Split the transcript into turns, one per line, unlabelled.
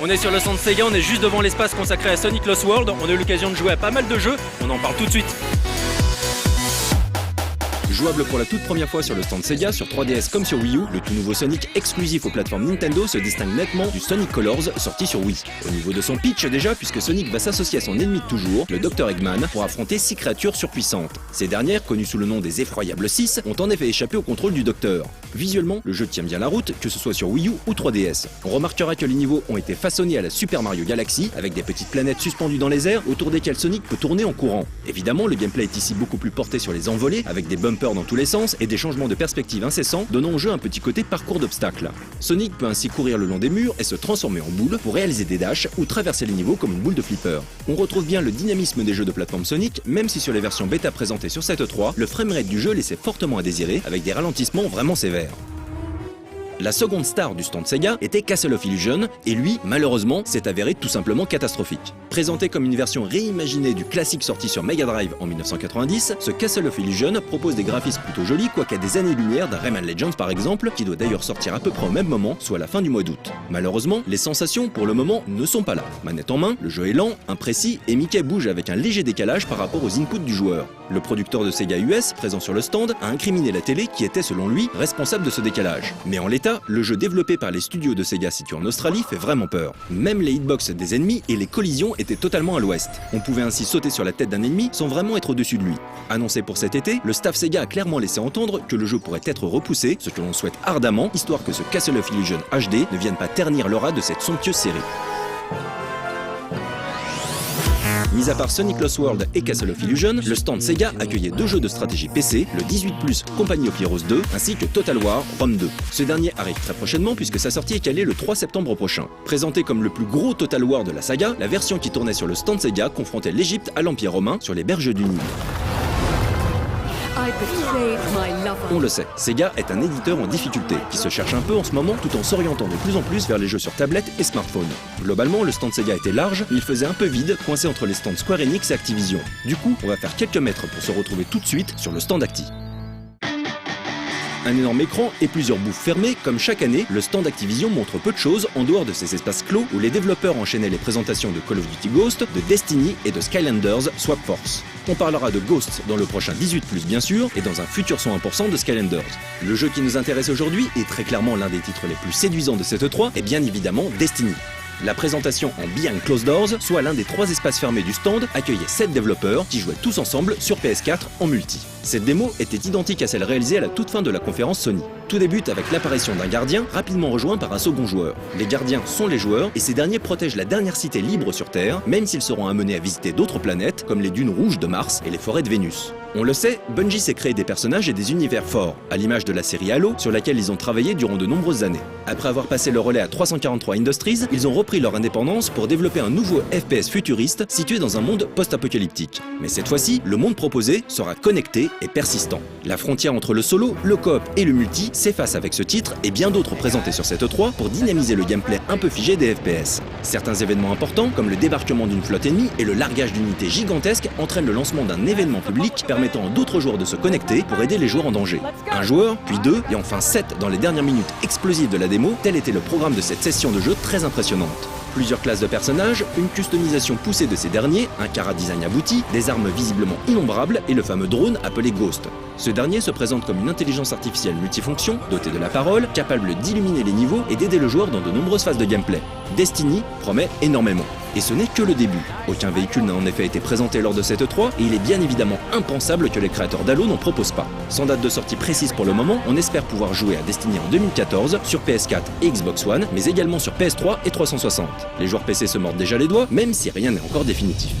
On est sur le stand Sega, on est juste devant l'espace consacré à Sonic Lost World. On a eu l'occasion de jouer à pas mal de jeux, on en parle tout de suite.
Jouable pour la toute première fois sur le stand Sega, sur 3DS comme sur Wii U, le tout nouveau Sonic exclusif aux plateformes Nintendo se distingue nettement du Sonic Colors sorti sur Wii. Au niveau de son pitch déjà, puisque Sonic va s'associer à son ennemi de toujours, le Dr Eggman, pour affronter 6 créatures surpuissantes. Ces dernières, connues sous le nom des Effroyables 6, ont en effet échappé au contrôle du Docteur. Visuellement, le jeu tient bien la route, que ce soit sur Wii U ou 3DS. On remarquera que les niveaux ont été façonnés à la Super Mario Galaxy, avec des petites planètes suspendues dans les airs, autour desquelles Sonic peut tourner en courant. Évidemment, le gameplay est ici beaucoup plus porté sur les envolées, avec des bumpers dans tous les sens et des changements de perspective incessants, donnant au jeu un petit côté parcours d'obstacles. Sonic peut ainsi courir le long des murs et se transformer en boule pour réaliser des dashs ou traverser les niveaux comme une boule de flipper. On retrouve bien le dynamisme des jeux de plateforme Sonic, même si sur les versions bêta présentées sur cette 3, le framerate du jeu laissait fortement à désirer, avec des ralentissements vraiment sévères. La seconde star du stand Sega était Castle of Illusion, et lui, malheureusement, s'est avéré tout simplement catastrophique. Présenté comme une version réimaginée du classique sorti sur Mega Drive en 1990, ce Castle of Illusion propose des graphismes plutôt jolis, quoiqu'à des années-lumière d'un Rayman Legends par exemple, qui doit d'ailleurs sortir à peu près au même moment, soit à la fin du mois d'août. Malheureusement, les sensations pour le moment ne sont pas là. Manette en main, le jeu est lent, imprécis, et Mickey bouge avec un léger décalage par rapport aux inputs du joueur. Le producteur de Sega US, présent sur le stand, a incriminé la télé qui était selon lui responsable de ce décalage. Mais en l'état, le jeu développé par les studios de Sega situés en Australie fait vraiment peur. Même les hitbox des ennemis et les collisions étaient totalement à l'ouest. On pouvait ainsi sauter sur la tête d'un ennemi sans vraiment être au-dessus de lui. Annoncé pour cet été, le staff Sega a clairement laissé entendre que le jeu pourrait être repoussé, ce que l'on souhaite ardemment, histoire que ce Castle of Illusion HD ne vienne pas ternir l'aura de cette somptueuse série. Mis à part Sonic Lost World et Castle of Illusion, le stand Sega accueillait 2 jeux de stratégie PC, le 18+, Company of Heroes 2, ainsi que Total War Rome 2. Ce dernier arrive très prochainement puisque sa sortie est calée le 3 septembre prochain. Présenté comme le plus gros Total War de la saga, la version qui tournait sur le stand Sega confrontait l'Égypte à l'Empire romain sur les berges du Nil. On le sait, Sega est un éditeur en difficulté, qui se cherche un peu en ce moment tout en s'orientant de plus en plus vers les jeux sur tablette et smartphone. Globalement, le stand Sega était large, mais il faisait un peu vide, coincé entre les stands Square Enix et Activision. Du coup, on va faire quelques mètres pour se retrouver tout de suite sur le stand Acti. Un énorme écran et plusieurs bouffes fermées, comme chaque année, le stand Activision montre peu de choses en dehors de ces espaces clos où les développeurs enchaînaient les présentations de Call of Duty Ghost, de Destiny et de Skylanders Swap Force. On parlera de Ghost dans le prochain 18+, bien sûr, et dans un futur 101% de Skylanders. Le jeu qui nous intéresse aujourd'hui, et très clairement l'un des titres les plus séduisants de cette 3, est bien évidemment Destiny. La présentation en Behind Closed Doors, soit l'un des 3 espaces fermés du stand, accueillait 7 développeurs qui jouaient tous ensemble sur PS4 en multi. Cette démo était identique à celle réalisée à la toute fin de la conférence Sony. Tout débute avec l'apparition d'un gardien, rapidement rejoint par un second joueur. Les gardiens sont les joueurs, et ces derniers protègent la dernière cité libre sur Terre, même s'ils seront amenés à visiter d'autres planètes, comme les dunes rouges de Mars et les forêts de Vénus. On le sait, Bungie s'est créé des personnages et des univers forts, à l'image de la série Halo, sur laquelle ils ont travaillé durant de nombreuses années. Après avoir passé le relais à 343 Industries, ils ont repris leur indépendance pour développer un nouveau FPS futuriste situé dans un monde post-apocalyptique. Mais cette fois-ci, le monde proposé sera connecté et persistant. La frontière entre le solo, le coop et le multi s'efface avec ce titre et bien d'autres présentés sur cette 3 pour dynamiser le gameplay un peu figé des FPS. Certains événements importants, comme le débarquement d'une flotte ennemie et le largage d'unités gigantesques, entraînent le lancement d'un événement public permettant à d'autres joueurs de se connecter pour aider les joueurs en danger. Un joueur, puis 2, et enfin 7 dans les dernières minutes explosives de la démo, tel était le programme de cette session de jeu très impressionnante. Plusieurs classes de personnages, une customisation poussée de ces derniers, un chara-design abouti, des armes visiblement innombrables et le fameux drone appelé Ghost. Ce dernier se présente comme une intelligence artificielle multifonction, dotée de la parole, capable d'illuminer les niveaux et d'aider le joueur dans de nombreuses phases de gameplay. Destiny promet énormément. Et ce n'est que le début. Aucun véhicule n'a en effet été présenté lors de cette 3 et il est bien évidemment impensable que les créateurs d'Halo n'en proposent pas. Sans date de sortie précise pour le moment, on espère pouvoir jouer à Destiny en 2014 sur PS4 et Xbox One, mais également sur PS3 et 360. Les joueurs PC se mordent déjà les doigts, même si rien n'est encore définitif.